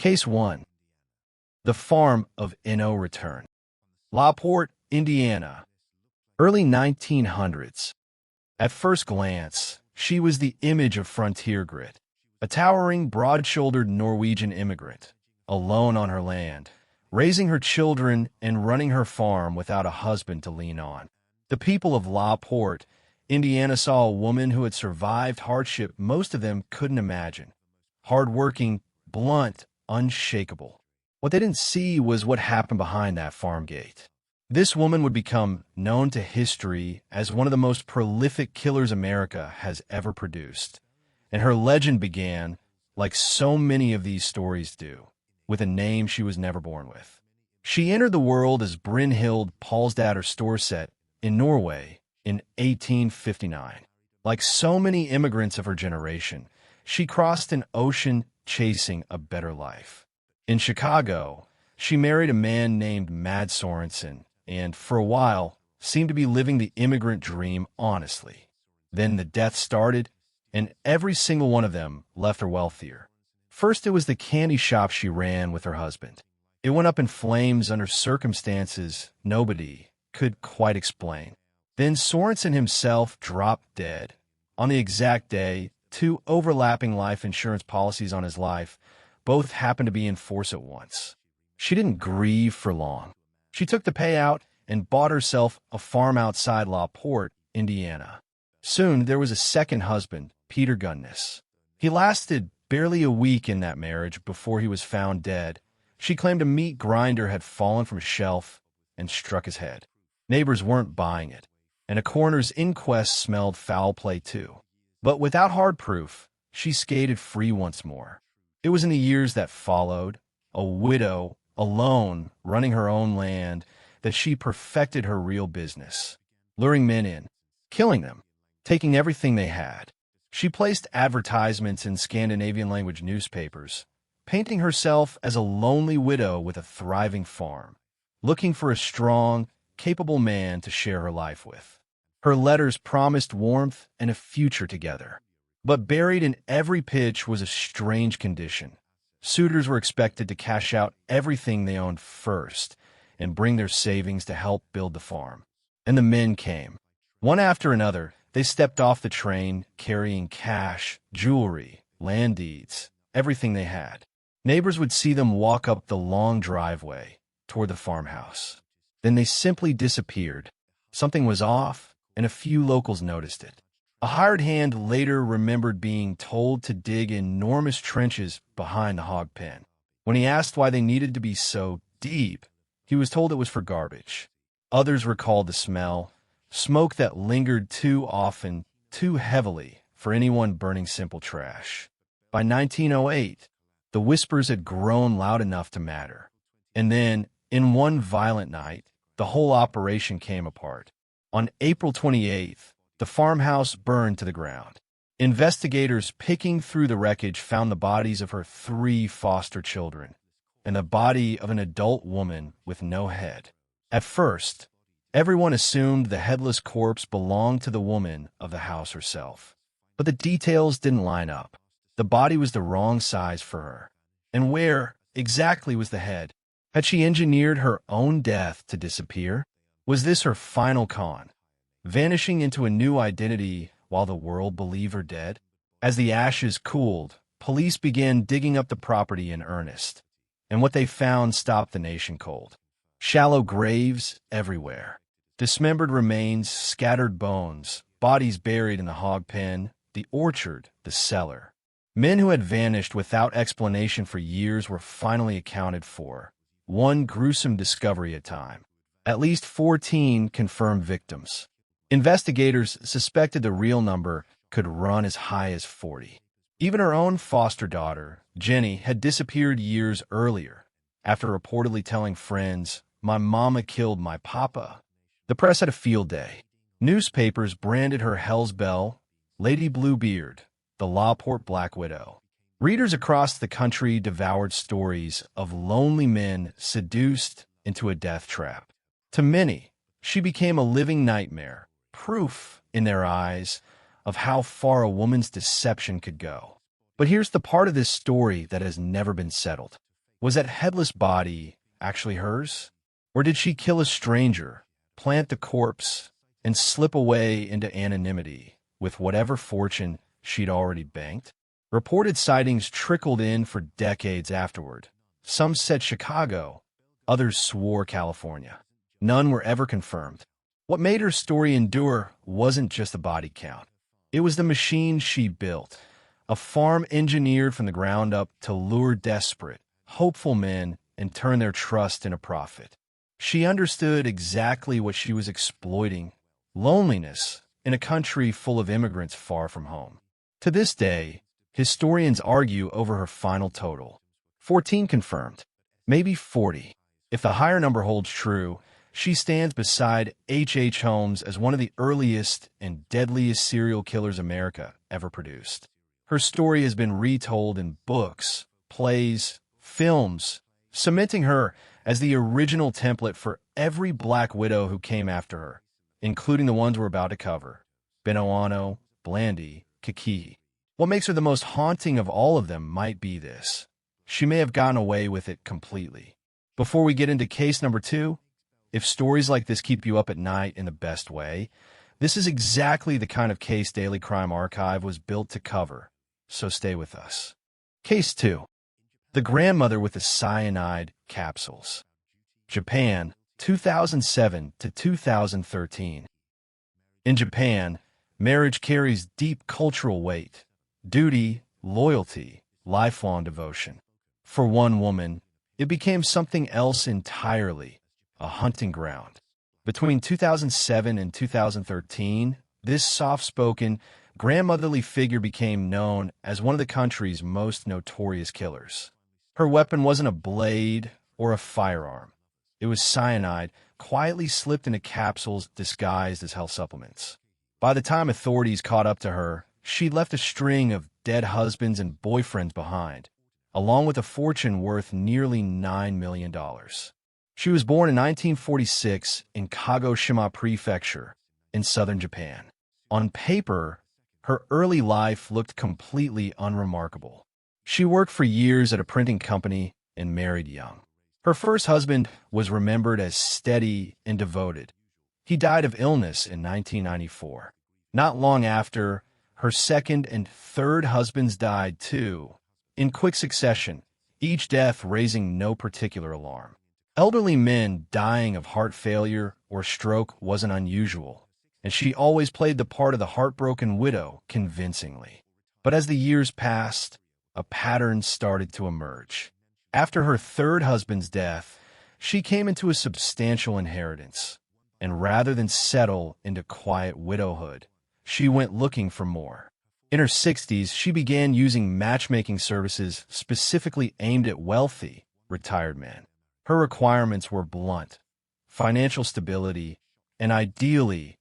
Case 1. The Farm of No Return. LaPorte, Indiana. Early 1900s. At first glance, she was the image of frontier grit. A towering, broad-shouldered Norwegian immigrant, alone on her land, raising her children and running her farm without a husband to lean on. The people of LaPorte, Indiana saw a woman who had survived hardship most of them couldn't imagine. Hard-working, blunt, unshakable. What they didn't see was what happened behind that farm gate. This woman would become known to history as one of the most prolific killers America has ever produced. And her legend began, like so many of these stories do, with a name she was never born with. She entered the world as Brynhild Paulsdatter Storsett in Norway in 1859. Like so many immigrants of her generation, she crossed an ocean chasing a better life. In Chicago, she married a man named Mad Sorensen, and for a while seemed to be living the immigrant dream honestly. Then the death started, and every single one of them left her wealthier. First, it was the candy shop she ran with her husband. It went up in flames under circumstances nobody could quite explain. Then Sorensen himself dropped dead. On the exact day, 2 overlapping life insurance policies on his life both happened to be in force at once. She didn't grieve for long. She took the payout and bought herself a farm outside LaPorte, Indiana. Soon, there was a second husband, Peter Gunness. He lasted barely a week in that marriage before he was found dead. She claimed a meat grinder had fallen from a shelf and struck his head. Neighbors weren't buying it, and a coroner's inquest smelled foul play too. But without hard proof, she skated free once more. It was in the years that followed, a widow, alone, running her own land, that she perfected her real business, luring men in, killing them, taking everything they had. She placed advertisements in Scandinavian-language newspapers, painting herself as a lonely widow with a thriving farm, looking for a strong, capable man to share her life with. Her letters promised warmth and a future together. But buried in every pitch was a strange condition. Suitors were expected to cash out everything they owned first and bring their savings to help build the farm. And the men came. One after another, they stepped off the train carrying cash, jewelry, land deeds, everything they had. Neighbors would see them walk up the long driveway toward the farmhouse. Then they simply disappeared. Something was off, and a few locals noticed it. A hired hand later remembered being told to dig enormous trenches behind the hog pen. When he asked why they needed to be so deep, he was told it was for garbage. Others recalled the smell, smoke that lingered too often, too heavily for anyone burning simple trash. By 1908, the whispers had grown loud enough to matter. And then, in one violent night, the whole operation came apart. On April 28th, the farmhouse burned to the ground. Investigators picking through the wreckage found the bodies of her 3 foster children and the body of an adult woman with no head. At first, everyone assumed the headless corpse belonged to the woman of the house herself. But the details didn't line up. The body was the wrong size for her. And where exactly was the head? Had she engineered her own death to disappear? Was this her final con? Vanishing into a new identity while the world believed her dead? As the ashes cooled, police began digging up the property in earnest. And what they found stopped the nation cold. Shallow graves everywhere. Dismembered remains, scattered bones, bodies buried in the hog pen, the orchard, the cellar. Men who had vanished without explanation for years were finally accounted for, one gruesome discovery at a time. At least 14 confirmed victims. Investigators suspected the real number could run as high as 40. Even her own foster daughter, Jenny, had disappeared years earlier, after reportedly telling friends, "My mama killed my papa." The press had a field day. Newspapers branded her Hell's Belle, Lady Bluebeard, the LaPorte Black Widow. Readers across the country devoured stories of lonely men seduced into a death trap. To many, she became a living nightmare, proof, in their eyes, of how far a woman's deception could go. But here's the part of this story that has never been settled. Was that headless body actually hers? Or did she kill a stranger, plant the corpse, and slip away into anonymity with whatever fortune she'd already banked? Reported sightings trickled in for decades afterward. Some said Chicago, others swore California. None were ever confirmed. What made her story endure wasn't just the body count. It was the machine she built, a farm engineered from the ground up to lure desperate, hopeful men and turn their trust into profit. She understood exactly what she was exploiting: loneliness in a country full of immigrants far from home. To this day, historians argue over her final total. 14 confirmed, maybe 40. If the higher number holds true, she stands beside H.H. Holmes as one of the earliest and deadliest serial killers America ever produced. Her story has been retold in books, plays, films, cementing her as the original template for every Black widow who came after her, including the ones we're about to cover: Buenoano, Blanche, Kakehi. What makes her the most haunting of all of them might be this: she may have gotten away with it completely. Before we get into case number 2, if stories like this keep you up at night in the best way, this is exactly the kind of case Daily Crime Archive was built to cover, so stay with us. Case 2. The grandmother with the cyanide capsules. Japan, 2007 to 2013. In Japan, marriage carries deep cultural weight: duty, loyalty, lifelong devotion. For one woman, it became something else entirely: a hunting ground. Between 2007 and 2013, this soft-spoken, grandmotherly figure became known as one of the country's most notorious killers. Her weapon wasn't a blade or a firearm. It was cyanide, quietly slipped into capsules disguised as health supplements. By the time authorities caught up to her, she'd left a string of dead husbands and boyfriends behind, along with a fortune worth nearly $9 million. She was born in 1946 in Kagoshima Prefecture in southern Japan. On paper, her early life looked completely unremarkable. She worked for years at a printing company and married young. Her first husband was remembered as steady and devoted. He died of illness in 1994. Not long after, her second and third husbands died too, in quick succession, each death raising no particular alarm. Elderly men dying of heart failure or stroke wasn't unusual, and she always played the part of the heartbroken widow convincingly. But as the years passed, a pattern started to emerge. After her third husband's death, she came into a substantial inheritance, and rather than settle into quiet widowhood, she went looking for more. In her 60s, she began using matchmaking services specifically aimed at wealthy, retired men. Her requirements were blunt: financial stability, and ideally,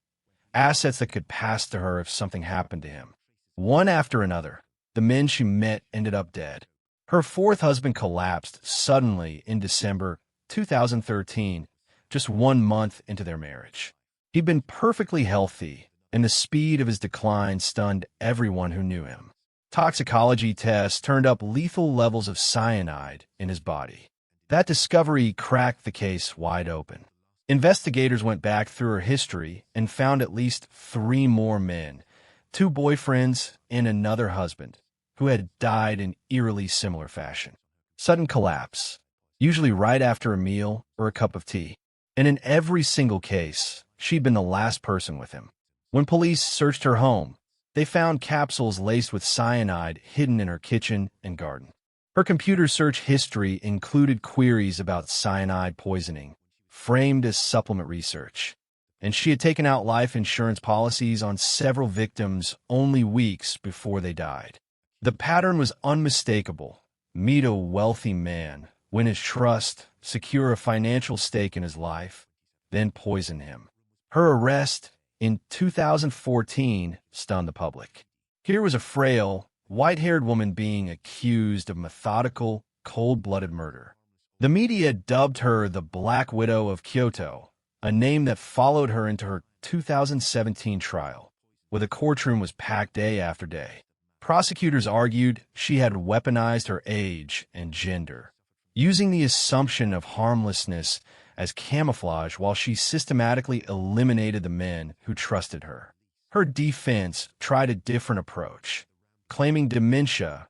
assets that could pass to her if something happened to him. One after another, the men she met ended up dead. Her fourth husband collapsed suddenly in December 2013, just 1 month into their marriage. He'd been perfectly healthy, and the speed of his decline stunned everyone who knew him. Toxicology tests turned up lethal levels of cyanide in his body. That discovery cracked the case wide open. Investigators went back through her history and found at least 3 more men, 2 boyfriends and another husband, who had died in eerily similar fashion. Sudden collapse, usually right after a meal or a cup of tea. And in every single case, she'd been the last person with him. When police searched her home, they found capsules laced with cyanide hidden in her kitchen and garden. Her computer search history included queries about cyanide poisoning, framed as supplement research, and she had taken out life insurance policies on several victims only weeks before they died. The pattern was unmistakable: meet a wealthy man, win his trust, secure a financial stake in his life, then poison him. Her arrest in 2014 stunned the public. Here was a frail, white-haired woman being accused of methodical, cold-blooded murder. The media dubbed her the Black Widow of Kyoto, a name that followed her into her 2017 trial, where the courtroom was packed day after day. Prosecutors argued she had weaponized her age and gender, using the assumption of harmlessness as camouflage while she systematically eliminated the men who trusted her. Her defense tried a different approach, claiming dementia,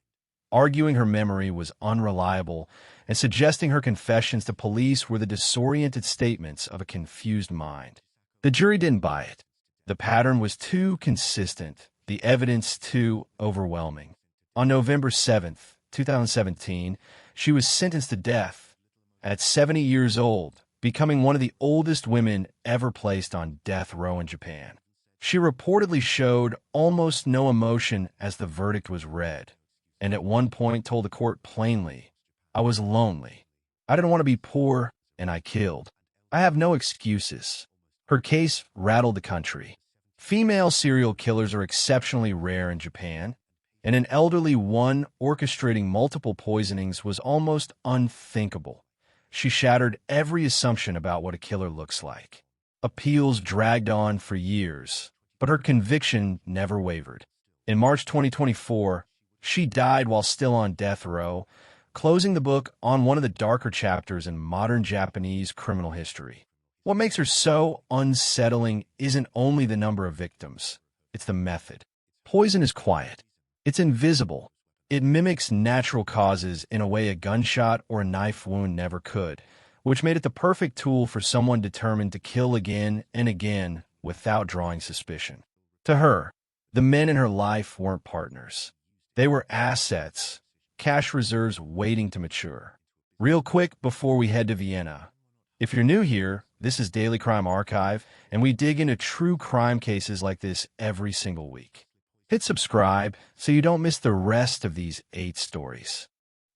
arguing her memory was unreliable, and suggesting her confessions to police were the disoriented statements of a confused mind. The jury didn't buy it. The pattern was too consistent, the evidence too overwhelming. On November 7, 2017, she was sentenced to death at 70 years old, becoming one of the oldest women ever placed on death row in Japan. She reportedly showed almost no emotion as the verdict was read, and at one point told the court plainly, "I was lonely. I didn't want to be poor, and I killed. I have no excuses." Her case rattled the country. Female serial killers are exceptionally rare in Japan, and an elderly one orchestrating multiple poisonings was almost unthinkable. She shattered every assumption about what a killer looks like. Appeals dragged on for years, but her conviction never wavered. In March 2024, she died while still on death row, closing the book on one of the darker chapters in modern Japanese criminal history. What makes her so unsettling isn't only the number of victims, it's the method. Poison is quiet. It's invisible. It mimics natural causes in a way a gunshot or a knife wound never could, which made it the perfect tool for someone determined to kill again and again without drawing suspicion. To her, the men in her life weren't partners. They were assets, cash reserves waiting to mature. Real quick before we head to Vienna, if you're new here, this is Daily Crime Archive, and we dig into true crime cases like this every single week. Hit subscribe so you don't miss the rest of these 8 stories.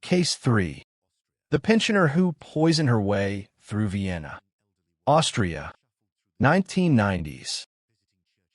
Case 3. The pensioner who poisoned her way through Vienna. Austria. 1990s.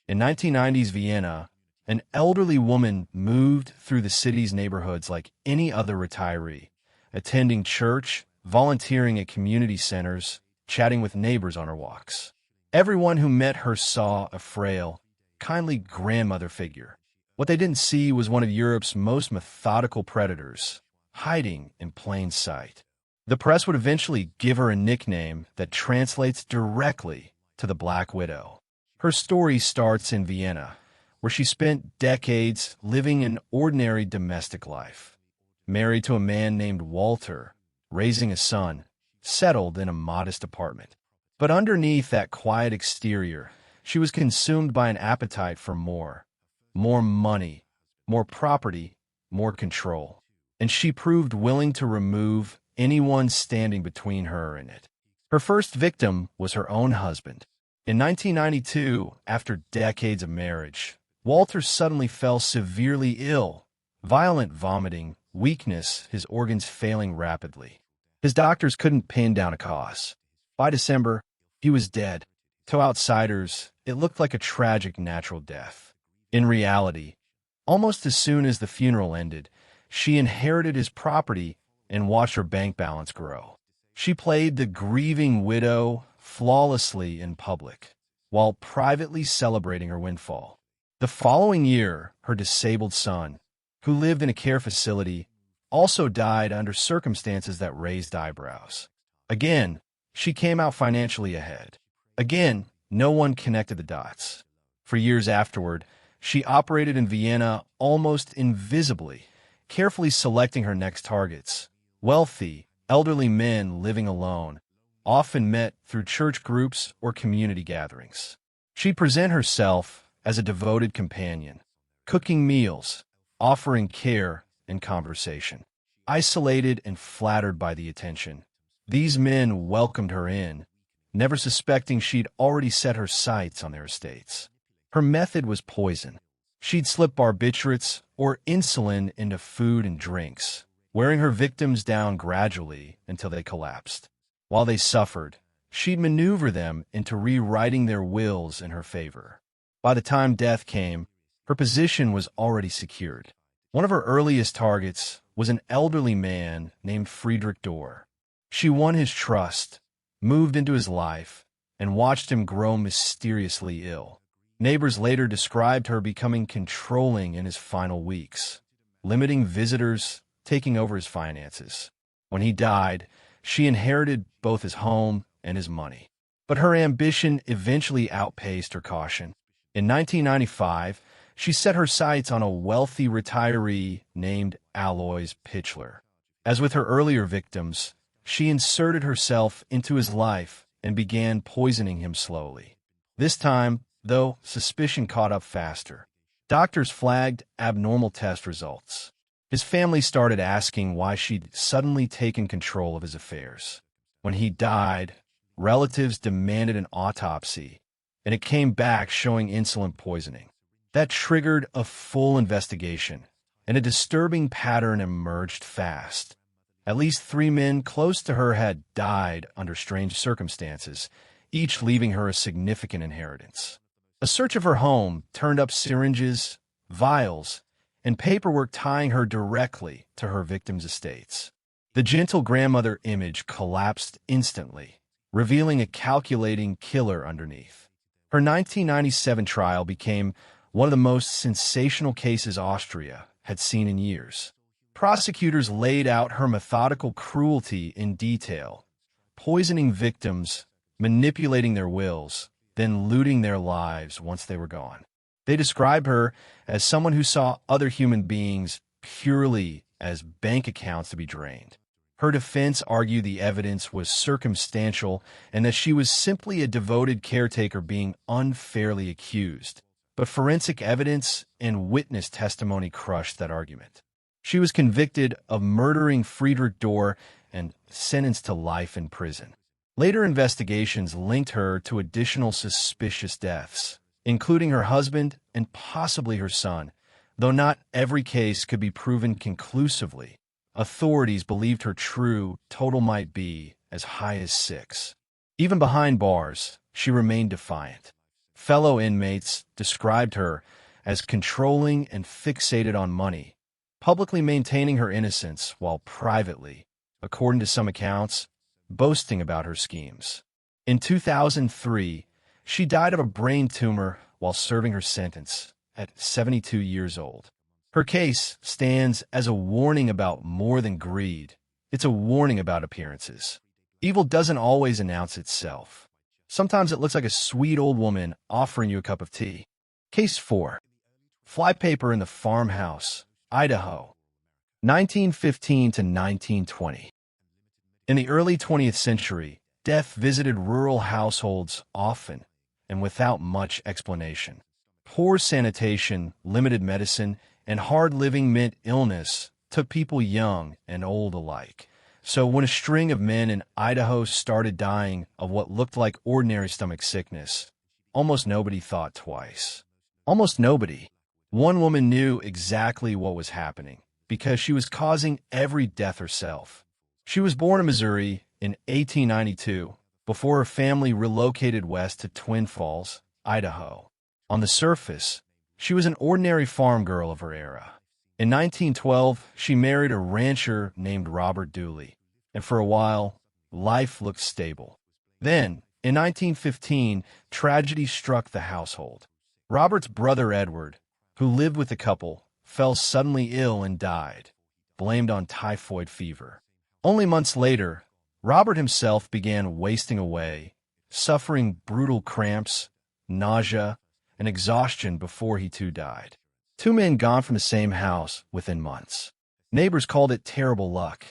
In 1990s Vienna, an elderly woman moved through the city's neighborhoods like any other retiree, attending church, volunteering at community centers, chatting with neighbors on her walks. Everyone who met her saw a frail, kindly grandmother figure. What they didn't see was one of Europe's most methodical predators, hiding in plain sight. The press would eventually give her a nickname that translates directly to the Black Widow. Her story starts in Vienna, where she spent decades living an ordinary domestic life. Married to a man named Walter, raising a son, settled in a modest apartment. But underneath that quiet exterior, she was consumed by an appetite for more. More money, more property, more control. And she proved willing to remove anyone standing between her and it. Her first victim was her own husband. In 1992, after decades of marriage, Walter suddenly fell severely ill. Violent vomiting, weakness, his organs failing rapidly. His doctors couldn't pin down a cause. By December, he was dead. To outsiders, it looked like a tragic natural death. In reality, almost as soon as the funeral ended, she inherited his property and watched her bank balance grow. She played the grieving widow flawlessly in public, while privately celebrating her windfall. The following year, her disabled son, who lived in a care facility, also died under circumstances that raised eyebrows. Again, she came out financially ahead. Again, no one connected the dots. For years afterward, she operated in Vienna almost invisibly, carefully selecting her next targets. Wealthy, elderly men living alone, often met through church groups or community gatherings. She'd present herself as a devoted companion, cooking meals, offering care and conversation. Isolated and flattered by the attention, these men welcomed her in, never suspecting she'd already set her sights on their estates. Her method was poison. She'd slip barbiturates or insulin into food and drinks, wearing her victims down gradually until they collapsed. While they suffered, she'd maneuver them into rewriting their wills in her favor. By the time death came, her position was already secured. One of her earliest targets was an elderly man named Friedrich Dorr. She won his trust, moved into his life, and watched him grow mysteriously ill. Neighbors later described her becoming controlling in his final weeks, limiting visitors, taking over his finances. When he died, she inherited both his home and his money. But her ambition eventually outpaced her caution. In 1995, she set her sights on a wealthy retiree named Alois Pichler. As with her earlier victims, she inserted herself into his life and began poisoning him slowly. This time, though, suspicion caught up faster. Doctors flagged abnormal test results. His family started asking why she'd suddenly taken control of his affairs. When he died, relatives demanded an autopsy, and it came back showing insulin poisoning. That triggered a full investigation, and a disturbing pattern emerged fast. At least 3 men close to her had died under strange circumstances, each leaving her a significant inheritance. A search of her home turned up syringes, vials, and paperwork tying her directly to her victims' estates. The gentle grandmother image collapsed instantly, revealing a calculating killer underneath. Her 1997 trial became one of the most sensational cases Austria had seen in years. Prosecutors laid out her methodical cruelty in detail, poisoning victims, manipulating their wills, then looting their lives once they were gone. They described her as someone who saw other human beings purely as bank accounts to be drained. Her defense argued the evidence was circumstantial and that she was simply a devoted caretaker being unfairly accused. But forensic evidence and witness testimony crushed that argument. She was convicted of murdering Friedrich Dorr and sentenced to life in prison. Later investigations linked her to additional suspicious deaths, including her husband and possibly her son. Though not every case could be proven conclusively, authorities believed her true total might be as high as 6. Even behind bars, she remained defiant. Fellow inmates described her as controlling and fixated on money, publicly maintaining her innocence while privately, according to some accounts, boasting about her schemes. In 2003, she died of a brain tumor while serving her sentence at 72 years old. Her case stands as a warning about more than greed. It's a warning about appearances. Evil doesn't always announce itself. Sometimes it looks like a sweet old woman offering you a cup of tea. Case 4. Flypaper in the Farmhouse, Idaho, 1915 to 1920. In the early 20th century, death visited rural households often and without much explanation. Poor sanitation, limited medicine, and hard living meant illness took people young and old alike. So when a string of men in Idaho started dying of what looked like ordinary stomach sickness, almost nobody thought twice. Almost nobody. One woman knew exactly what was happening because she was causing every death herself. She was born in Missouri in 1892 before her family relocated west to Twin Falls, Idaho. On the surface, she was an ordinary farm girl of her era. In 1912, she married a rancher named Robert Dooley, and for a while, life looked stable. Then, in 1915, tragedy struck the household. Robert's brother Edward, who lived with the couple, fell suddenly ill and died, blamed on typhoid fever. Only months later, Robert himself began wasting away, suffering brutal cramps, nausea, and exhaustion before he too died. 2 men gone from the same house within months. Neighbors called it terrible luck.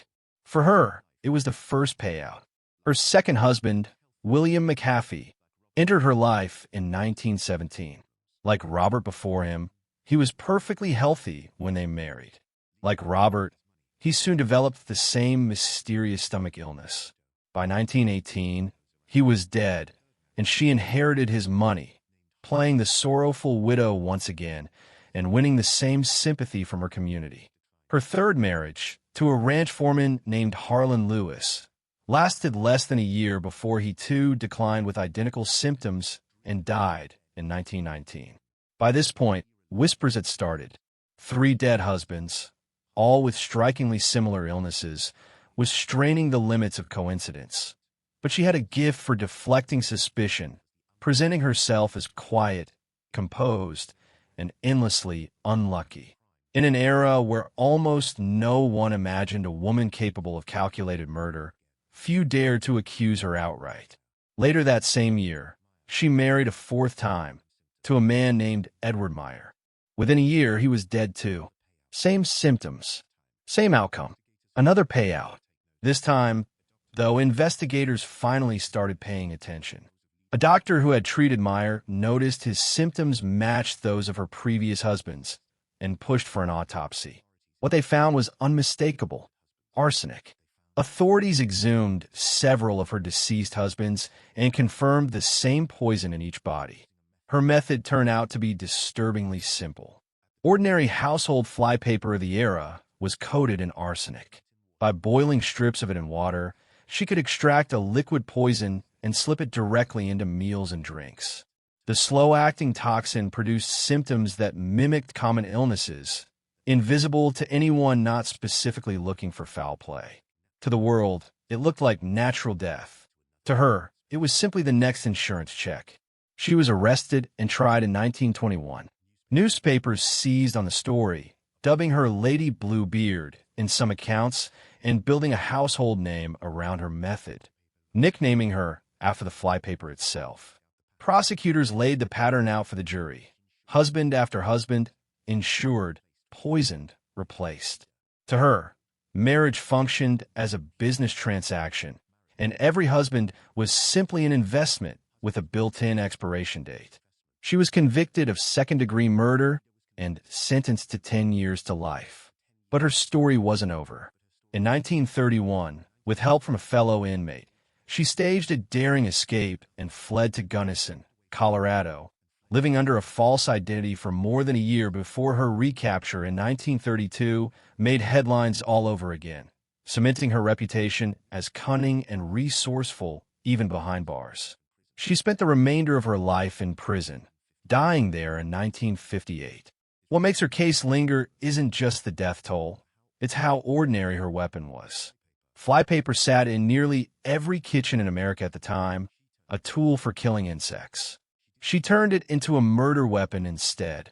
For her, it was the first payout. Her second husband, William McAfee, entered her life in 1917. Like Robert before him, he was perfectly healthy when they married. Like Robert, he soon developed the same mysterious stomach illness. By 1918, he was dead, and she inherited his money, playing the sorrowful widow once again and winning the same sympathy from her community. Her third marriage, to a ranch foreman named Harlan Lewis, lasted less than a year before he too declined with identical symptoms and died in 1919. By this point, whispers had started. 3 dead husbands, all with strikingly similar illnesses, was straining the limits of coincidence. But she had a gift for deflecting suspicion, presenting herself as quiet, composed, and endlessly unlucky. In an era where almost no one imagined a woman capable of calculated murder, few dared to accuse her outright. Later that same year, she married a fourth time, to a man named Edward Meyer. Within a year, he was dead too. Same symptoms, same outcome, another payout. This time, though, investigators finally started paying attention. A doctor who had treated Meyer noticed his symptoms matched those of her previous husbands and pushed for an autopsy. What they found was unmistakable: arsenic. Authorities exhumed several of her deceased husbands and confirmed the same poison in each body. Her method turned out to be disturbingly simple. Ordinary household flypaper of the era was coated in arsenic. By boiling strips of it in water, she could extract a liquid poison and slip it directly into meals and drinks. The slow-acting toxin produced symptoms that mimicked common illnesses, invisible to anyone not specifically looking for foul play. To the world, it looked like natural death. To her, it was simply the next insurance check. She was arrested and tried in 1921. Newspapers seized on the story, dubbing her Lady Bluebeard in some accounts and building a household name around her method, nicknaming her after the flypaper itself. Prosecutors laid the pattern out for the jury. Husband after husband, insured, poisoned, replaced. To her, marriage functioned as a business transaction, and every husband was simply an investment with a built-in expiration date. She was convicted of second-degree murder and sentenced to 10 years to life. But her story wasn't over. In 1931, with help from a fellow inmate, she staged a daring escape and fled to Gunnison, Colorado, living under a false identity for more than a year before her recapture in 1932 made headlines all over again, cementing her reputation as cunning and resourceful even behind bars. She spent the remainder of her life in prison, dying there in 1958. What makes her case linger isn't just the death toll, it's how ordinary her weapon was. Flypaper sat in nearly every kitchen in America at the time, a tool for killing insects. She turned it into a murder weapon instead,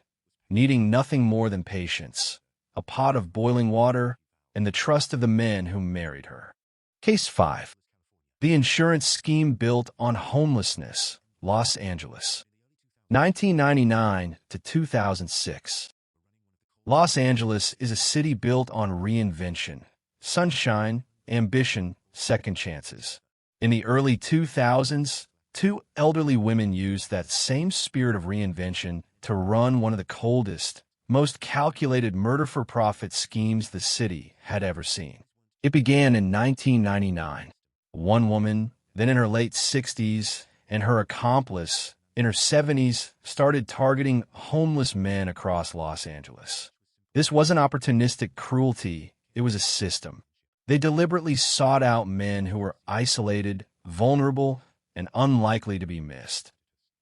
needing nothing more than patience, a pot of boiling water, and the trust of the men who married her. Case 5. The insurance scheme built on homelessness, Los Angeles. 1999 to 2006. Los Angeles is a city built on reinvention, sunshine, ambition, second chances. In the early 2000s, two elderly women used that same spirit of reinvention to run one of the coldest, most calculated murder-for-profit schemes the city had ever seen. It began in 1999. One woman, then in her late 60s, and her accomplice, in her 70s, started targeting homeless men across Los Angeles. This wasn't opportunistic cruelty, it was a system. They deliberately sought out men who were isolated, vulnerable, and unlikely to be missed.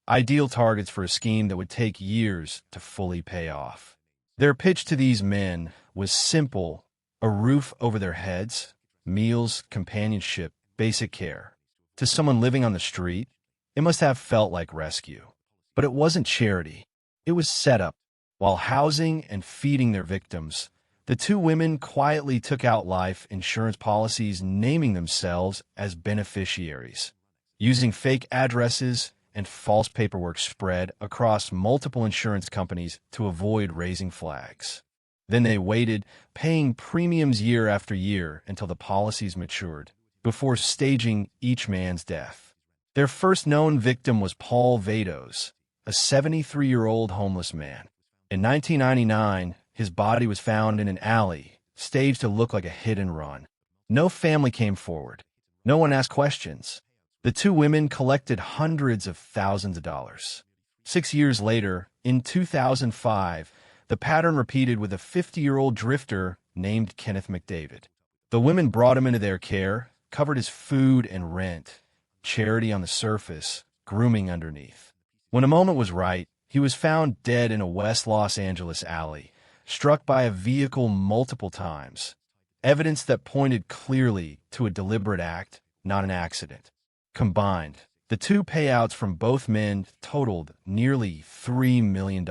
Ideal targets for a scheme that would take years to fully pay off. Their pitch to these men was simple: a roof over their heads, meals, companionship, basic care. To someone living on the street, it must have felt like rescue. But it wasn't charity. It was setup. While housing and feeding their victims, the two women quietly took out life insurance policies, naming themselves as beneficiaries, using fake addresses and false paperwork spread across multiple insurance companies to avoid raising flags. Then they waited, paying premiums year after year until the policies matured, before staging each man's death. Their first known victim was Paul Vados, a 73-year-old homeless man. In 1999, his body was found in an alley, staged to look like a hit and run. No family came forward. No one asked questions. The two women collected hundreds of thousands of dollars. 6 years later, in 2005, the pattern repeated with a 50-year-old drifter named Kenneth McDavid. The women brought him into their care, covered his food and rent, charity on the surface, grooming underneath. When a moment was right, he was found dead in a West Los Angeles alley, struck by a vehicle multiple times, evidence that pointed clearly to a deliberate act, not an accident. Combined, the two payouts from both men totaled nearly $3 million.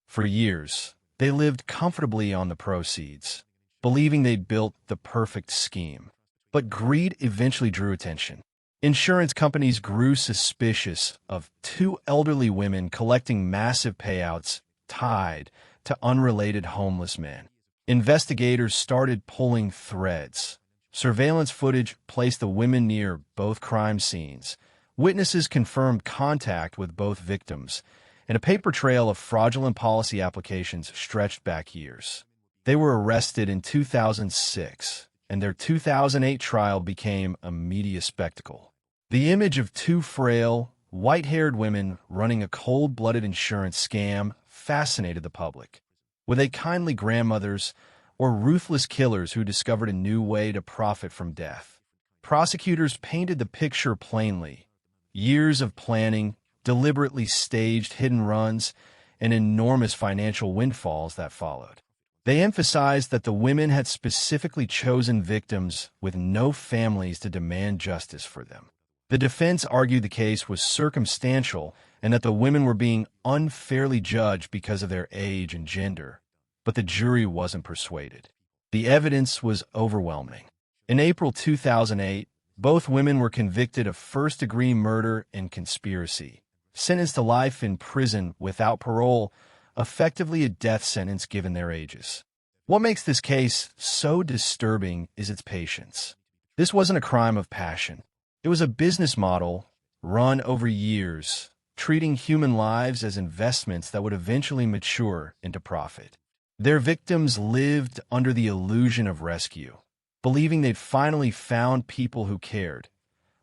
For years, They lived comfortably on the proceeds, believing they'd built the perfect scheme. But greed eventually drew attention. Insurance companies grew suspicious of two elderly women collecting massive payouts tied to unrelated homeless men. Investigators started pulling threads. Surveillance footage placed the women near both crime scenes. Witnesses confirmed contact with both victims, and a paper trail of fraudulent policy applications stretched back years. They were arrested in 2006, and their 2008 trial became a media spectacle. The image of two frail, white-haired women running a cold-blooded insurance scam fascinated the public. Were they kindly grandmothers or ruthless killers who discovered a new way to profit from death? Prosecutors painted the picture plainly. Years of planning, deliberately staged hidden runs, and enormous financial windfalls that followed. They emphasized that the women had specifically chosen victims with no families to demand justice for them. The defense argued the case was circumstantial and that the women were being unfairly judged because of their age and gender, but the jury wasn't persuaded. The evidence was overwhelming. In April 2008, both women were convicted of first-degree murder and conspiracy, sentenced to life in prison without parole, effectively a death sentence given their ages. What makes this case so disturbing is its patience. This wasn't a crime of passion. It was a business model run over years, treating human lives as investments that would eventually mature into profit. Their victims lived under the illusion of rescue, believing they'd finally found people who cared,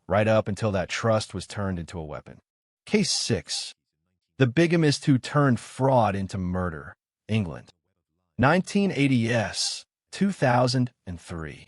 right up until that trust was turned into a weapon. Case 6. The bigamist who turned fraud into murder, England. 1980s, 2003.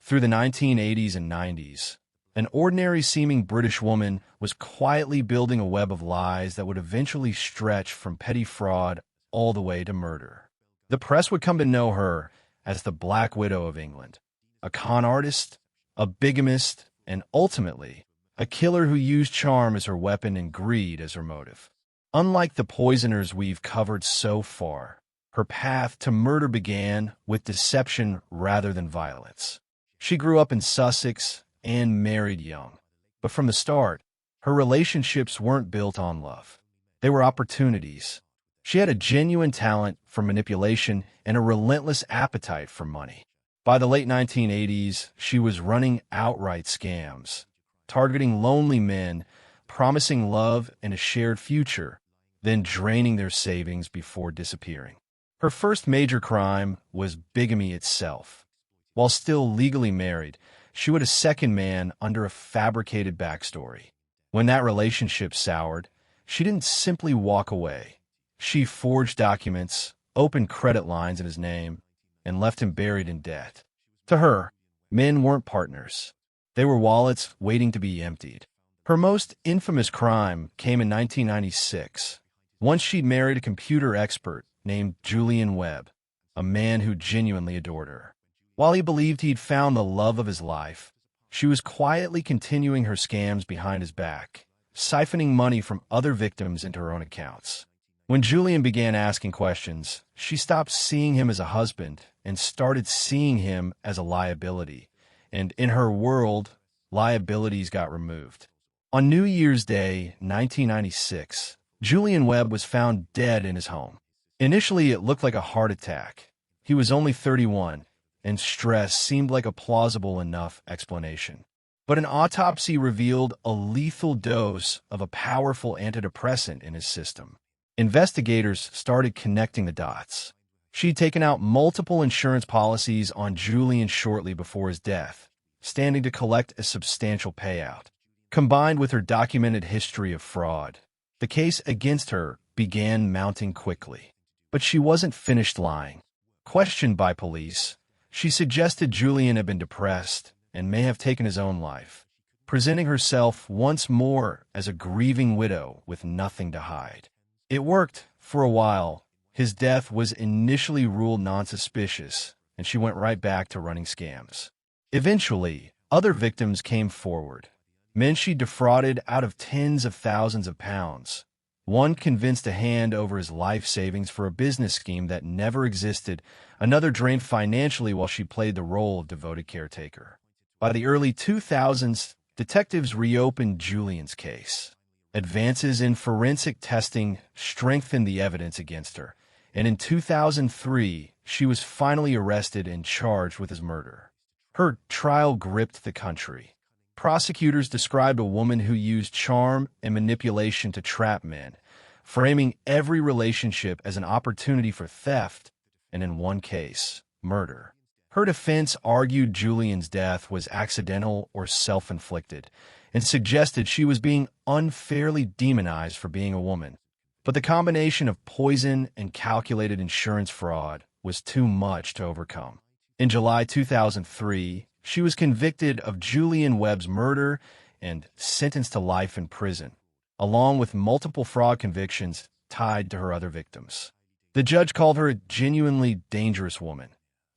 Through the 1980s and 90s, an ordinary-seeming British woman was quietly building a web of lies that would eventually stretch from petty fraud all the way to murder. The press would come to know her as the Black Widow of England, a con artist, a bigamist, and ultimately, a killer who used charm as her weapon and greed as her motive. Unlike the poisoners we've covered so far, her path to murder began with deception rather than violence. She grew up in Sussex and married young. But from the start, her relationships weren't built on love. They were opportunities. She had a genuine talent for manipulation and a relentless appetite for money. By the late 1980s, she was running outright scams, targeting lonely men, promising love and a shared future, then draining their savings before disappearing. Her first major crime was bigamy itself. While still legally married, she was a second man under a fabricated backstory. When that relationship soured, she didn't simply walk away. She forged documents, opened credit lines in his name, and left him buried in debt. To her, men weren't partners. They were wallets waiting to be emptied. Her most infamous crime came in 1996. Once she'd married a computer expert named Julian Webb, a man who genuinely adored her. While he believed he'd found the love of his life, she was quietly continuing her scams behind his back, siphoning money from other victims into her own accounts. When Julian began asking questions, she stopped seeing him as a husband and started seeing him as a liability. And in her world, liabilities got removed. On New Year's Day, 1996, Julian Webb was found dead in his home. Initially, it looked like a heart attack. He was only 31, and stress seemed like a plausible enough explanation. But an autopsy revealed a lethal dose of a powerful antidepressant in his system. Investigators started connecting the dots. She'd taken out multiple insurance policies on Julian shortly before his death, standing to collect a substantial payout. Combined with her documented history of fraud, the case against her began mounting quickly. But she wasn't finished lying. Questioned by police, she suggested Julian had been depressed and may have taken his own life, presenting herself once more as a grieving widow with nothing to hide. It worked for a while. His death was initially ruled non-suspicious, and she went right back to running scams. Eventually, other victims came forward, men she defrauded out of tens of thousands of pounds, One convinced to hand over his life savings for a business scheme that never existed. Another drained financially while she played the role of devoted caretaker. By the early 2000s, detectives reopened Julian's case. Advances in forensic testing strengthened the evidence against her, and in 2003, she was finally arrested and charged with his murder. Her trial gripped the country. Prosecutors described a woman who used charm and manipulation to trap men, framing every relationship as an opportunity for theft, and in one case, murder. Her defense argued Julian's death was accidental or self-inflicted, and suggested she was being unfairly demonized for being a woman. But the combination of poison and calculated insurance fraud was too much to overcome. In July 2003, she was convicted of Julian Webb's murder and sentenced to life in prison, along with multiple fraud convictions tied to her other victims. The judge called her a genuinely dangerous woman,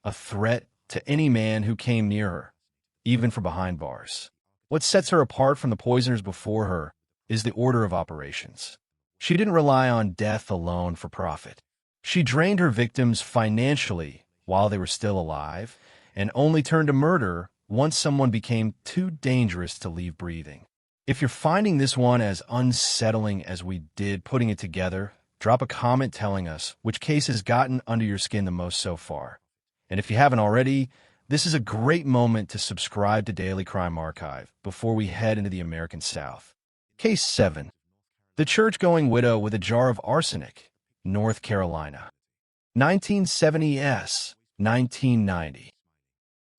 a threat to any man who came near her, even from behind bars. What sets her apart from the poisoners before her is the order of operations. She didn't rely on death alone for profit. She drained her victims financially while they were still alive, and only turned to murder once someone became too dangerous to leave breathing. If you're finding this one as unsettling as we did putting it together, drop a comment telling us which case has gotten under your skin the most so far. And if you haven't already, this is a great moment to subscribe to Daily Crime Archive before we head into the American South. Case 7. The Church-Going Widow with a Jar of Arsenic, North Carolina. 1970s, 1990.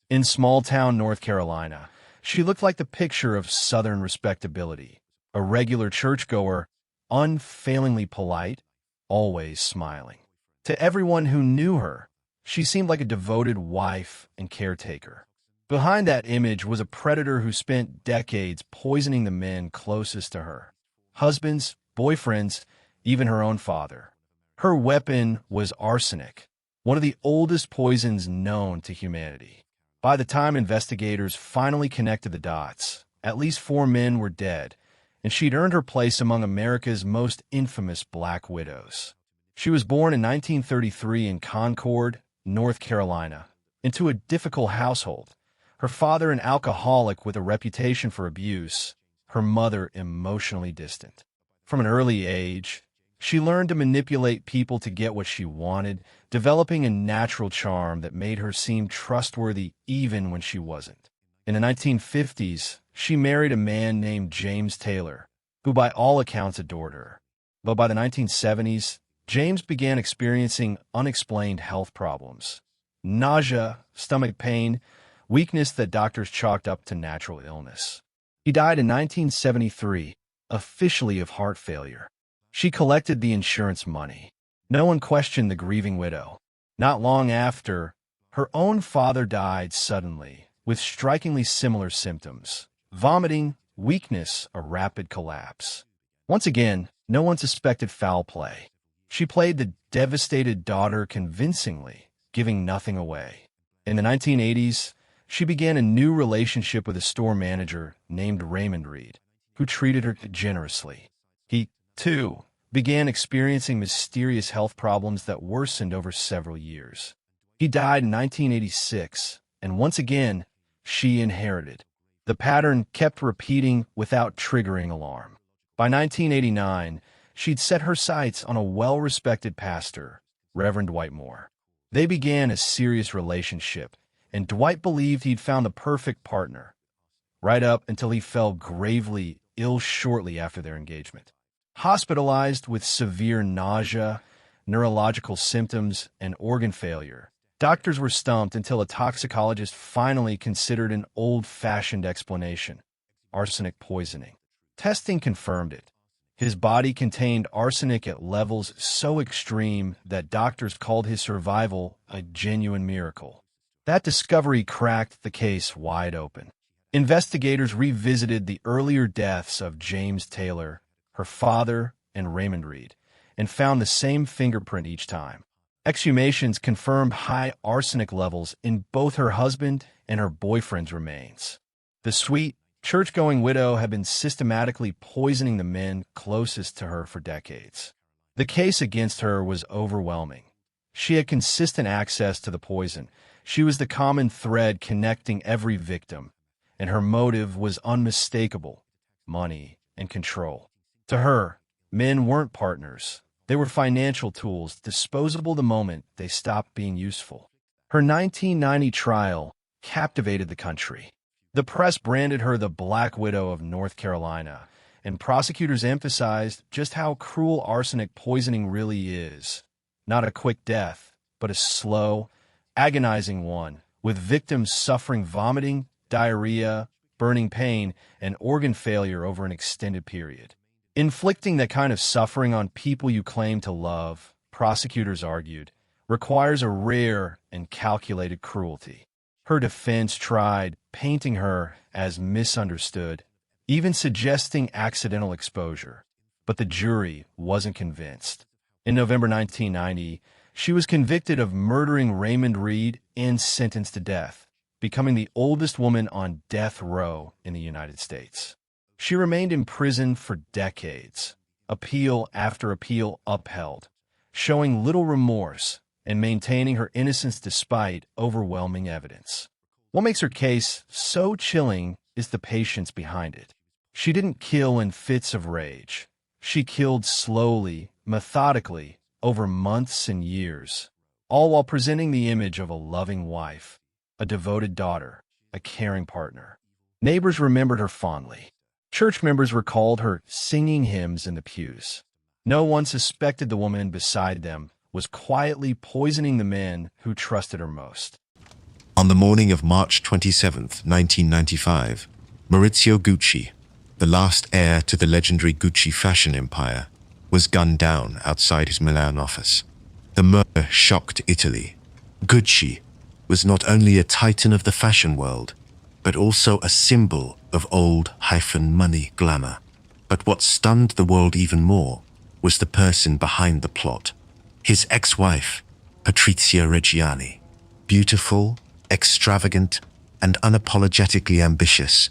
In small-town North Carolina, she looked like the picture of Southern respectability, a regular churchgoer, unfailingly polite, always smiling. To everyone who knew her, she seemed like a devoted wife and caretaker. Behind that image was a predator who spent decades poisoning the men closest to her. Husbands, boyfriends, even her own father. Her weapon was arsenic, one of the oldest poisons known to humanity. By the time investigators finally connected the dots, at least 4 men were dead, and she'd earned her place among America's most infamous black widows. She was born in 1933 in Concord, North Carolina, into a difficult household. Her father an alcoholic with a reputation for abuse, her mother emotionally distant. From an early age, she learned to manipulate people to get what she wanted, developing a natural charm that made her seem trustworthy even when she wasn't. In the 1950s, she married a man named James Taylor, who by all accounts adored her. But by the 1970s, James began experiencing unexplained health problems. Nausea, stomach pain, weakness that doctors chalked up to natural illness. He died in 1973, officially of heart failure. She collected the insurance money. No one questioned the grieving widow. Not long after, her own father died suddenly, with strikingly similar symptoms: vomiting, weakness, a rapid collapse. Once again, no one suspected foul play. She played the devastated daughter convincingly, giving nothing away. In the 1980s, she began a new relationship with a store manager named Raymond Reed, who treated her generously. He, too, began experiencing mysterious health problems that worsened over several years. He died in 1986, and once again, she inherited. The pattern kept repeating without triggering alarm. By 1989, she'd set her sights on a well-respected pastor, Reverend Whitemore. They began a serious relationship, and Dwight believed he'd found the perfect partner, right up until he fell gravely ill shortly after their engagement. Hospitalized with severe nausea, neurological symptoms, and organ failure, doctors were stumped until a toxicologist finally considered an old-fashioned explanation: arsenic poisoning. Testing confirmed it. His body contained arsenic at levels so extreme that doctors called his survival a genuine miracle. That discovery cracked the case wide open. Investigators revisited the earlier deaths of James Taylor, her father, and Raymond Reed, and found the same fingerprint each time. Exhumations confirmed high arsenic levels in both her husband and her boyfriend's remains. The sweet, church-going widow had been systematically poisoning the men closest to her for decades. The case against her was overwhelming. She had consistent access to the poison. She was the common thread connecting every victim, and her motive was unmistakable: money and control. To her, men weren't partners. They were financial tools, disposable the moment they stopped being useful. Her 1990 trial captivated the country. The press branded her the Black Widow of North Carolina, and prosecutors emphasized just how cruel arsenic poisoning really is. Not a quick death, but a slow, agonizing one, with victims suffering vomiting, diarrhea, burning pain, and organ failure over an extended period. Inflicting that kind of suffering on people you claim to love, prosecutors argued, requires a rare and calculated cruelty. Her defense tried painting her as misunderstood, even suggesting accidental exposure. But the jury wasn't convinced. In November 1990, she was convicted of murdering Raymond Reed and sentenced to death, becoming the oldest woman on death row in the United States. She remained in prison for decades, appeal after appeal upheld, showing little remorse and maintaining her innocence despite overwhelming evidence. What makes her case so chilling is the patience behind it. She didn't kill in fits of rage. She killed slowly, methodically, over months and years, all while presenting the image of a loving wife, a devoted daughter, a caring partner. Neighbors remembered her fondly. Church members recalled her singing hymns in the pews. No one suspected the woman beside them was quietly poisoning the men who trusted her most. On the morning of March 27, 1995, Maurizio Gucci, the last heir to the legendary Gucci fashion empire, was gunned down outside his Milan office. The murder shocked Italy. Gucci was not only a titan of the fashion world, but also a symbol of old-money glamour. But what stunned the world even more was the person behind the plot. His ex-wife, Patrizia Reggiani. Beautiful, extravagant, and unapologetically ambitious,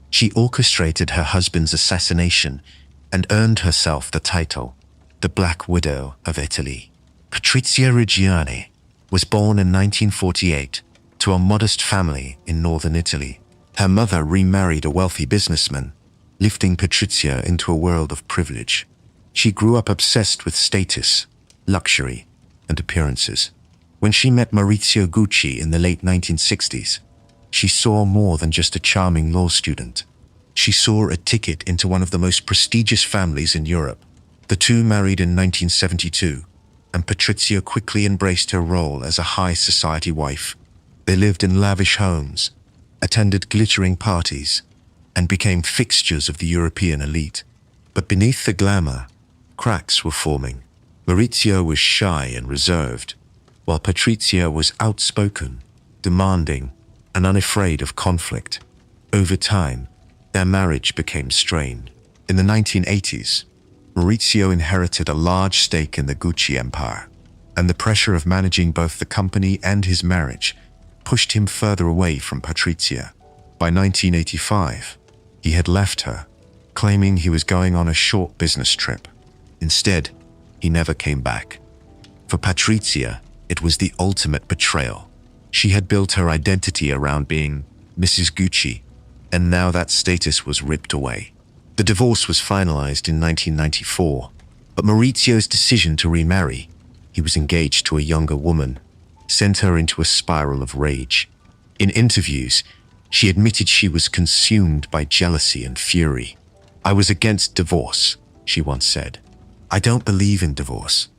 she orchestrated her husband's assassination and earned herself the title, the Black Widow of Italy. Patrizia Reggiani was born in 1948 to a modest family in northern Italy. Her mother remarried a wealthy businessman, lifting Patrizia into a world of privilege. She grew up obsessed with status, luxury, and appearances. When she met Maurizio Gucci in the late 1960s, she saw more than just a charming law student. She saw a ticket into one of the most prestigious families in Europe. The two married in 1972, and Patrizia quickly embraced her role as a high society wife. They lived in lavish homes, attended glittering parties, and became fixtures of the European elite. But beneath the glamour, cracks were forming. Maurizio was shy and reserved, while Patrizia was outspoken, demanding, and unafraid of conflict. Over time, their marriage became strained. In the 1980s, Maurizio inherited a large stake in the Gucci empire, and the pressure of managing both the company and his marriage pushed him further away from Patrizia. By 1985, he had left her, claiming he was going on a short business trip. Instead, he never came back. For Patrizia, it was the ultimate betrayal. She had built her identity around being Mrs. Gucci, and now that status was ripped away. The divorce was finalized in 1994, but Maurizio's decision to remarry, he was engaged to a younger woman, sent her into a spiral of rage. In interviews, she admitted she was consumed by jealousy and fury. "I was against divorce," she once said. "I don't believe in divorce.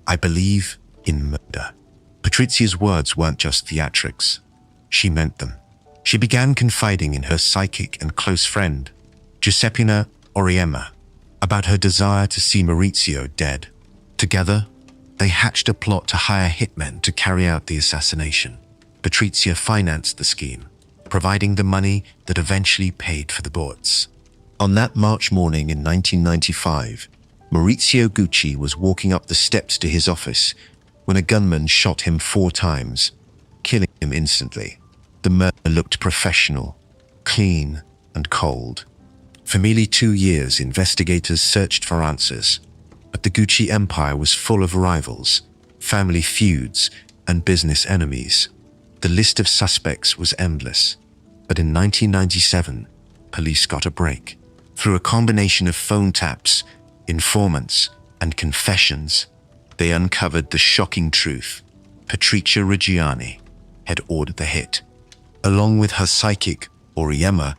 I believe in murder." Patrizia's words weren't just theatrics. She meant them. She began confiding in her psychic and close friend, Giuseppina Oriema, about her desire to see Maurizio dead. Together, they hatched a plot to hire hitmen to carry out the assassination. Patrizia financed the scheme, providing the money that eventually paid for the bullets. On that March morning in 1995, Maurizio Gucci was walking up the steps to his office when a gunman shot him 4 times, killing him instantly. The murder looked professional, clean, and cold. For nearly 2 years, investigators searched for answers, but the Gucci empire was full of rivals, family feuds, and business enemies. The list of suspects was endless, but in 1997, police got a break. Through a combination of phone taps, informants, and confessions, they uncovered the shocking truth. Patrizia Reggiani had ordered the hit, along with her psychic, Oriema,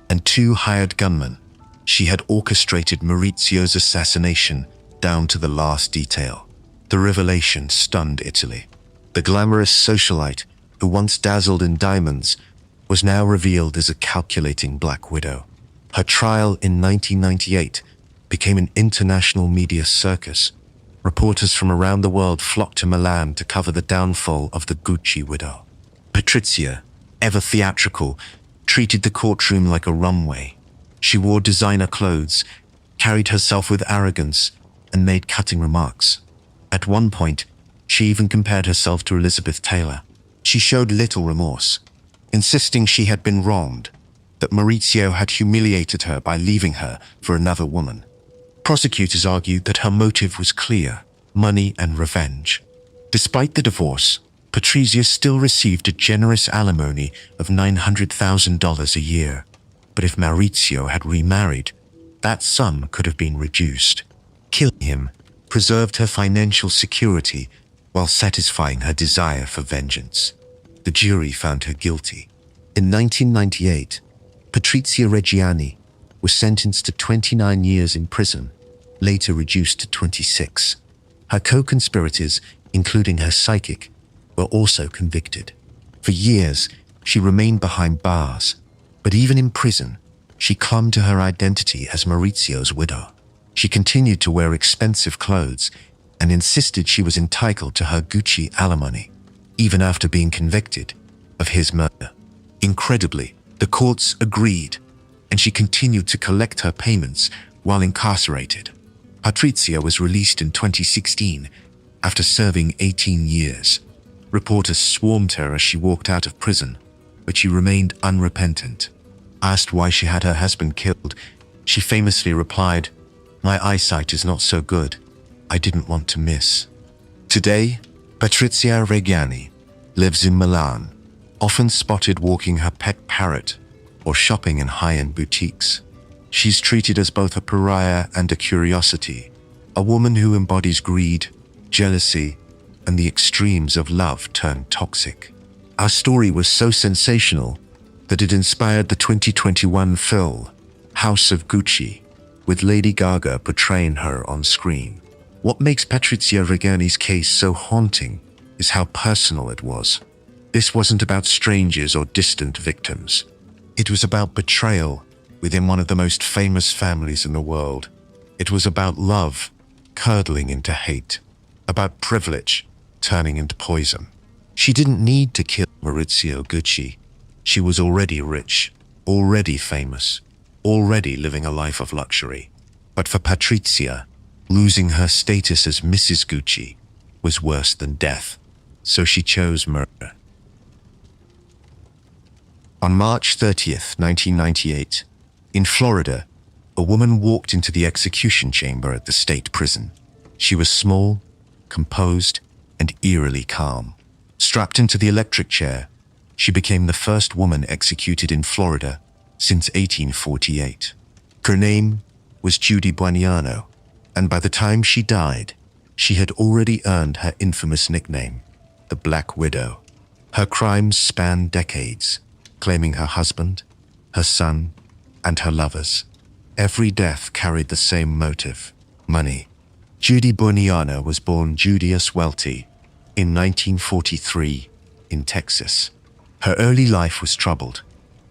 and 2 hired gunmen. She had orchestrated Maurizio's assassination down to the last detail. The revelation stunned Italy. The glamorous socialite, who once dazzled in diamonds, was now revealed as a calculating Black Widow. Her trial in 1998 became an international media circus. Reporters from around the world flocked to Milan to cover the downfall of the Gucci widow. Patrizia, ever theatrical, treated the courtroom like a runway. She wore designer clothes, carried herself with arrogance, and made cutting remarks. At one point, she even compared herself to Elizabeth Taylor. She showed little remorse, insisting she had been wronged, that Maurizio had humiliated her by leaving her for another woman. Prosecutors argued that her motive was clear: money and revenge. Despite the divorce, Patrizia still received a generous alimony of $900,000 a year. But if Maurizio had remarried, that sum could have been reduced. Killing him preserved her financial security while satisfying her desire for vengeance. The jury found her guilty. In 1998, Patrizia Reggiani was sentenced to 29 years in prison, later reduced to 26. Her co-conspirators, including her psychic, were also convicted. For years, she remained behind bars, but even in prison, she clung to her identity as Maurizio's widow. She continued to wear expensive clothes and insisted she was entitled to her Gucci alimony, even after being convicted of his murder. Incredibly, the courts agreed, and she continued to collect her payments while incarcerated. Patrizia was released in 2016 after serving 18 years. Reporters swarmed her as she walked out of prison, but she remained unrepentant. Asked why she had her husband killed, she famously replied, "My eyesight is not so good. I didn't want to miss." Today, Patrizia Reggiani lives in Milan, often spotted walking her pet parrot or shopping in high-end boutiques. She's treated as both a pariah and a curiosity, a woman who embodies greed, jealousy, and the extremes of love turned toxic. Our story was so sensational that it inspired the 2021 film House of Gucci, with Lady Gaga portraying her on screen. What makes Patrizia Reggiani's case so haunting is how personal it was. This wasn't about strangers or distant victims. It was about betrayal within one of the most famous families in the world. It was about love curdling into hate, about privilege turning into poison. She didn't need to kill Maurizio Gucci. She was already rich, already famous, already living a life of luxury. But for Patrizia, losing her status as Mrs. Gucci was worse than death, so she chose murder. On March 30th, 1998, in Florida, a woman walked into the execution chamber at the state prison. She was small, composed, and eerily calm. Strapped into the electric chair, she became the first woman executed in Florida since 1848. Her name was Judy Buenoano, and by the time she died, she had already earned her infamous nickname, the Black Widow. Her crimes spanned decades, claiming her husband, her son, and her lovers. Every death carried the same motive: money. Judy Buenoano was born Julius Welty in 1943 in Texas. Her early life was troubled.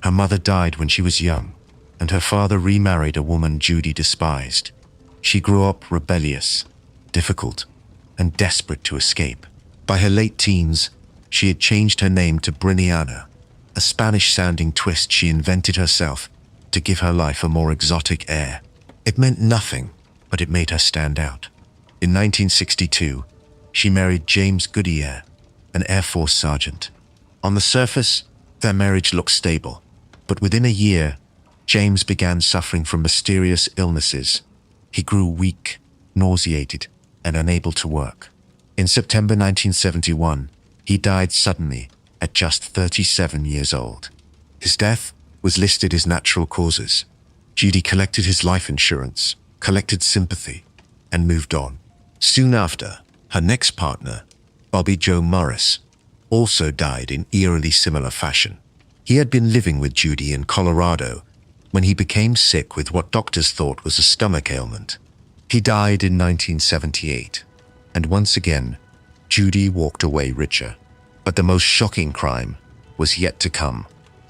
Her mother died when she was young, and her father remarried a woman Judy despised. She grew up rebellious, difficult, and desperate to escape. By her late teens, she had changed her name to Buenoano, a Spanish-sounding twist she invented herself to give her life a more exotic air. It meant nothing, but it made her stand out. In 1962, she married James Goodyear, an Air Force sergeant. On the surface, their marriage looked stable, but within a year, James began suffering from mysterious illnesses. He grew weak, nauseated, and unable to work. In September 1971, he died suddenly at just 37 years old. His death was listed as natural causes. Judy collected his life insurance, collected sympathy, and moved on. Soon after, her next partner, Bobby Joe Morris, also died in eerily similar fashion. He had been living with Judy in Colorado when he became sick with what doctors thought was a stomach ailment. He died in 1978, and once again, Judy walked away richer. But the most shocking crime was yet to come.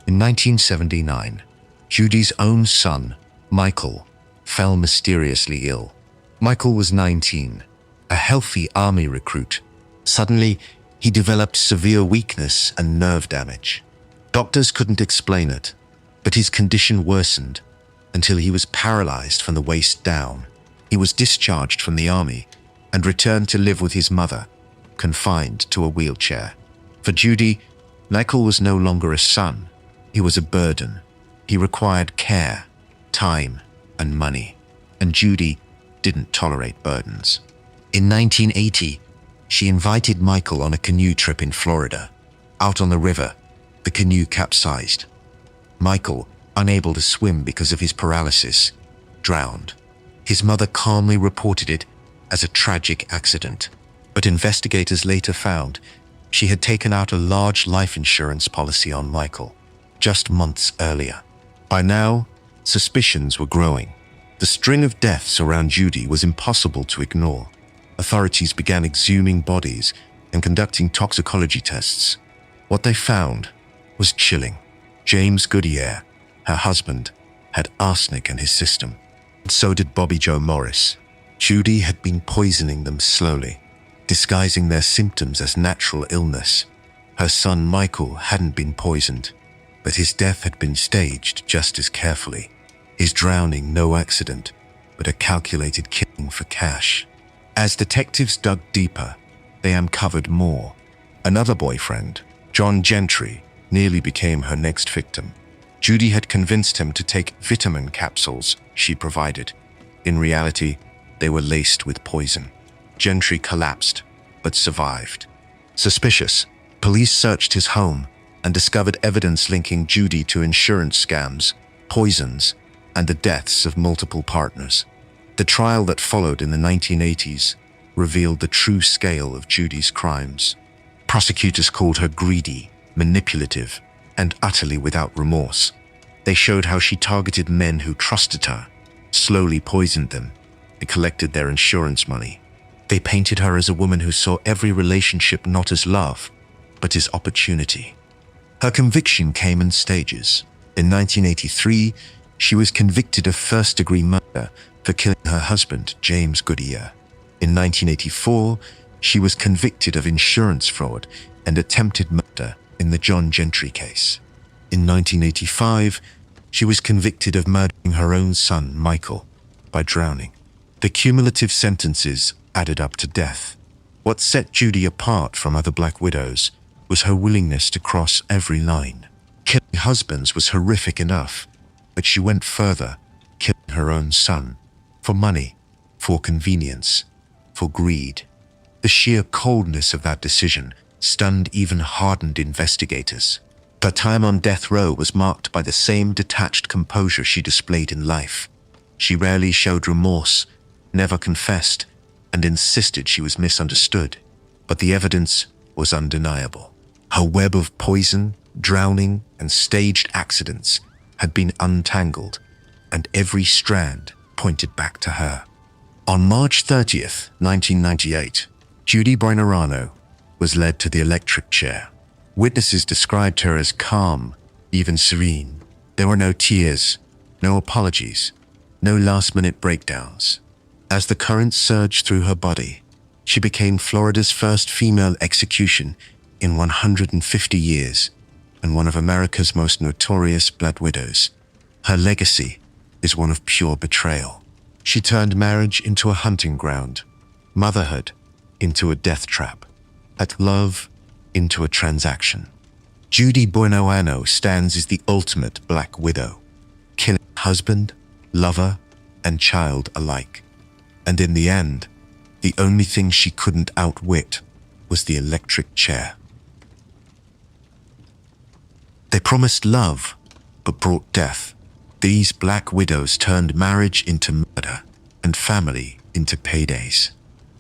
In 1979, Judy's own son, Michael, fell mysteriously ill. Michael was 19, a healthy army recruit. Suddenly, he developed severe weakness and nerve damage. Doctors couldn't explain it, but his condition worsened until he was paralyzed from the waist down. He was discharged from the army and returned to live with his mother, confined to a wheelchair. For Judy, Michael was no longer a son. He was a burden. He required care, time, and money. And Judy didn't tolerate burdens. In 1980, she invited Michael on a canoe trip in Florida. Out on the river, the canoe capsized. Michael, unable to swim because of his paralysis, drowned. His mother calmly reported it as a tragic accident, but investigators later found she had taken out a large life insurance policy on Michael just months earlier. By now, suspicions were growing. The string of deaths around Judy was impossible to ignore. Authorities began exhuming bodies and conducting toxicology tests. What they found was chilling. James Goodyear, her husband, had arsenic in his system. So did Bobby Joe Morris. Judy had been poisoning them slowly, disguising their symptoms as natural illness. Her son Michael hadn't been poisoned, but his death had been staged just as carefully. His drowning no accident, but a calculated killing for cash. As detectives dug deeper, they uncovered more. Another boyfriend, John Gentry, nearly became her next victim. Judy had convinced him to take vitamin capsules she provided. In reality, they were laced with poison. Gentry collapsed, but survived. Suspicious, police searched his home and discovered evidence linking Judy to insurance scams, poisons, and the deaths of multiple partners. The trial that followed in the 1980s revealed the true scale of Judy's crimes. Prosecutors called her greedy, manipulative, and utterly without remorse. They showed how she targeted men who trusted her, slowly poisoned them, and collected their insurance money. They painted her as a woman who saw every relationship not as love, but as opportunity. Her conviction came in stages. In 1983, she was convicted of first-degree murder for killing her husband, James Goodyear. In 1984, she was convicted of insurance fraud and attempted murder in the John Gentry case. In 1985, she was convicted of murdering her own son, Michael, by drowning. The cumulative sentences added up to death. What set Judy apart from other black widows was her willingness to cross every line. Killing husbands was horrific enough, but she went further, killing her own son. For money, for convenience, for greed. The sheer coldness of that decision stunned even hardened investigators. Her time on death row was marked by the same detached composure she displayed in life. She rarely showed remorse, never confessed, and insisted she was misunderstood. But the evidence was undeniable. Her web of poison, drowning, and staged accidents had been untangled, and every strand pointed back to her. On March 30th, 1998, Judy Buenoano was led to the electric chair. Witnesses described her as calm, even serene. There were no tears, no apologies, no last-minute breakdowns. As the current surged through her body, she became Florida's first female execution in 150 years and one of America's most notorious blood widows. Her legacy is one of pure betrayal. She turned marriage into a hunting ground, motherhood into a death trap, and love into a transaction. Judy Buenoano stands as the ultimate black widow. killing husband, lover, and child alike. And in the end, the only thing she couldn't outwit was the electric chair. They promised love, but brought death. These black widows turned marriage into murder and family into paydays.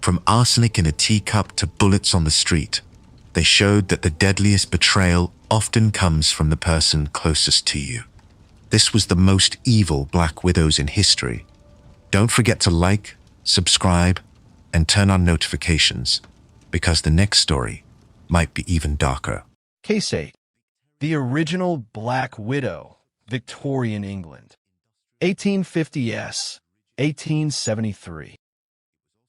From arsenic in a teacup to bullets on the street, they showed that the deadliest betrayal often comes from the person closest to you. This was the most evil black widows in history. Don't forget to like, subscribe, and turn on notifications, because the next story might be even darker. Case 8. The original Black Widow, Victorian England. 1850s, 1873.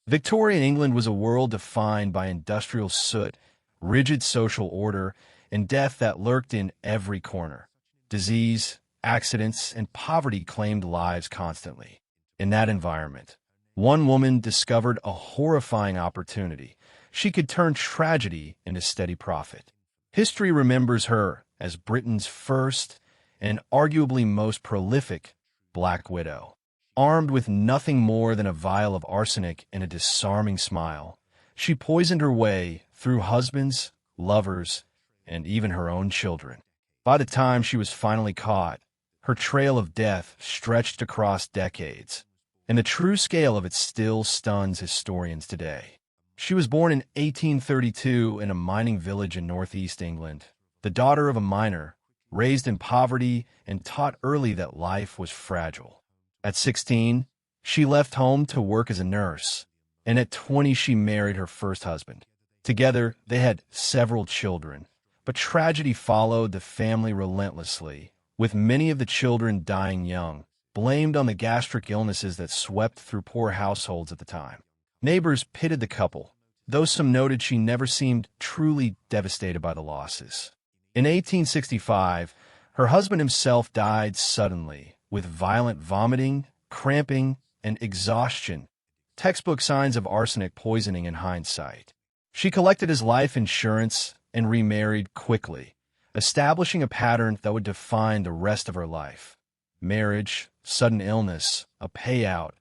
Victorian England was a world defined by industrial soot, rigid social order, and death that lurked in every corner. Disease, accidents, and poverty claimed lives constantly. In that environment, one woman discovered a horrifying opportunity. She could turn tragedy into steady profit. History remembers her as Britain's first and arguably most prolific Black Widow. Armed with nothing more than a vial of arsenic and a disarming smile, she poisoned her way through husbands, lovers, and even her own children. By the time she was finally caught, her trail of death stretched across decades, and the true scale of it still stuns historians today. She was born in 1832 in a mining village in northeast England, the daughter of a miner, raised in poverty and taught early that life was fragile. At 16, she left home to work as a nurse, and at 20 she married her first husband. Together, they had several children, but tragedy followed the family relentlessly, with many of the children dying young, blamed on the gastric illnesses that swept through poor households at the time. Neighbors pitied the couple, though some noted she never seemed truly devastated by the losses. In 1865, her husband himself died suddenly, with violent vomiting, cramping, and exhaustion, textbook signs of arsenic poisoning in hindsight. She collected his life insurance and remarried quickly, establishing a pattern that would define the rest of her life. Marriage, sudden illness, a payout,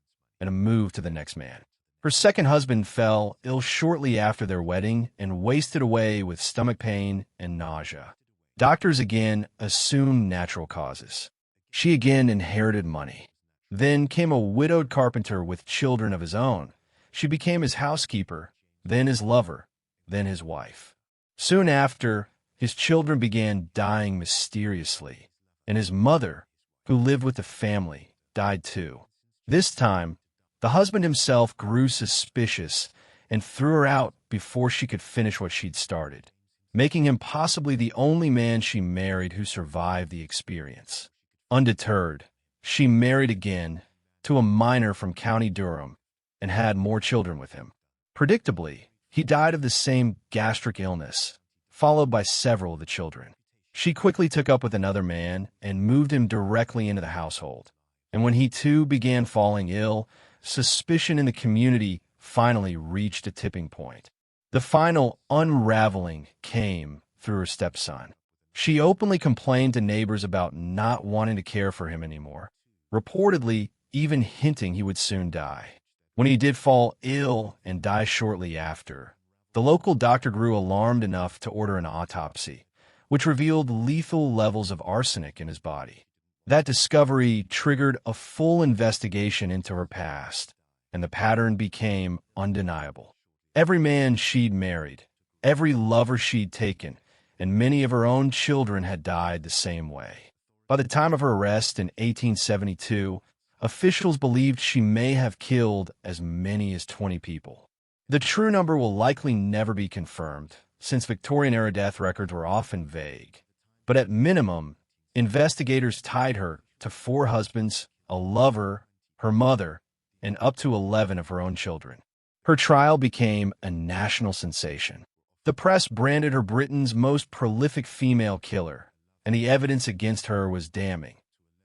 and a move to the next man. Her second husband fell ill shortly after their wedding and wasted away with stomach pain and nausea. Doctors again assumed natural causes. She again inherited money. Then came a widowed carpenter with children of his own. She became his housekeeper, then his lover, then his wife. Soon after, his children began dying mysteriously, and his mother, who lived with the family, died too. This time, the husband himself grew suspicious and threw her out before she could finish what she'd started, making him possibly the only man she married who survived the experience. Undeterred, she married again to a miner from County Durham and had more children with him. Predictably, he died of the same gastric illness, followed by several of the children. She quickly took up with another man and moved him directly into the household. And when he too began falling ill, suspicion in the community finally reached a tipping point. The final unraveling came through her stepson. She openly complained to neighbors about not wanting to care for him anymore, reportedly even hinting he would soon die. When he did fall ill and die shortly after, the local doctor grew alarmed enough to order an autopsy, which revealed lethal levels of arsenic in his body. That discovery triggered a full investigation into her past, and the pattern became undeniable. Every man she'd married, every lover she'd taken, and many of her own children had died the same way. By the time of her arrest in 1872, officials believed she may have killed as many as 20 people. The true number will likely never be confirmed, since Victorian-era death records were often vague. But at minimum, investigators tied her to 4 husbands, a lover, her mother, and up to 11 of her own children. Her trial became a national sensation. The press branded her Britain's most prolific female killer, and the evidence against her was damning.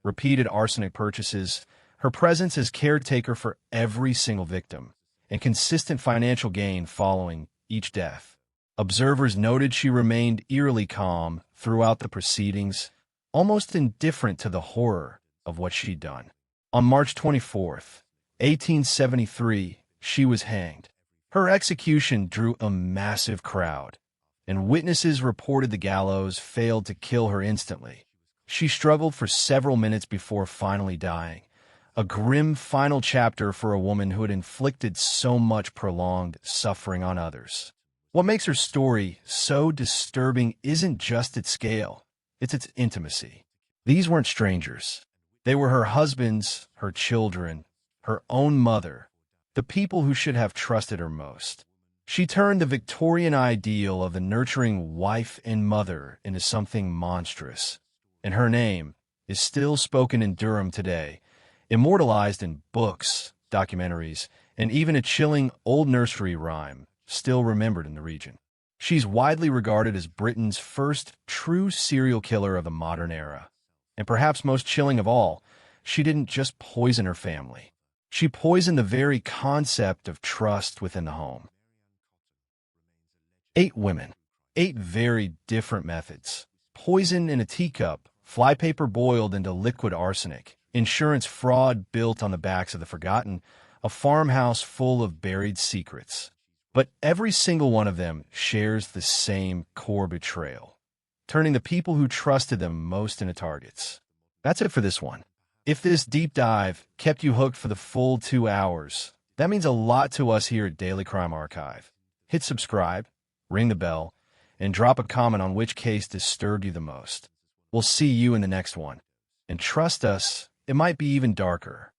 Repeated arsenic purchases, her presence as caretaker for every single victim, and consistent financial gain following each death. Observers noted she remained eerily calm throughout the proceedings, almost indifferent to the horror of what she'd done. On March 24th, 1873, she was hanged. Her execution drew a massive crowd, and witnesses reported the gallows failed to kill her instantly. She struggled for several minutes before finally dying, a grim final chapter for a woman who had inflicted so much prolonged suffering on others. What makes her story so disturbing isn't just its scale, it's its intimacy. These weren't strangers. They were her husbands, her children, her own mother, the people who should have trusted her most. She turned the Victorian ideal of the nurturing wife and mother into something monstrous, and her name is still spoken in Durham today, immortalized in books, documentaries, and even a chilling old nursery rhyme still remembered in the region. She's widely regarded as Britain's first true serial killer of the modern era. And perhaps most chilling of all, she didn't just poison her family. She poisoned the very concept of trust within the home. 8 women. 8 very different methods. Poison in a teacup, flypaper boiled into liquid arsenic, insurance fraud built on the backs of the forgotten, a farmhouse full of buried secrets. But every single one of them shares the same core betrayal, turning the people who trusted them most into targets. That's it for this one. If this deep dive kept you hooked for the full 2 hours, that means a lot to us here at Daily Crime Archive. Hit subscribe, ring the bell, and drop a comment on which case disturbed you the most. We'll see you in the next one. And trust us, it might be even darker.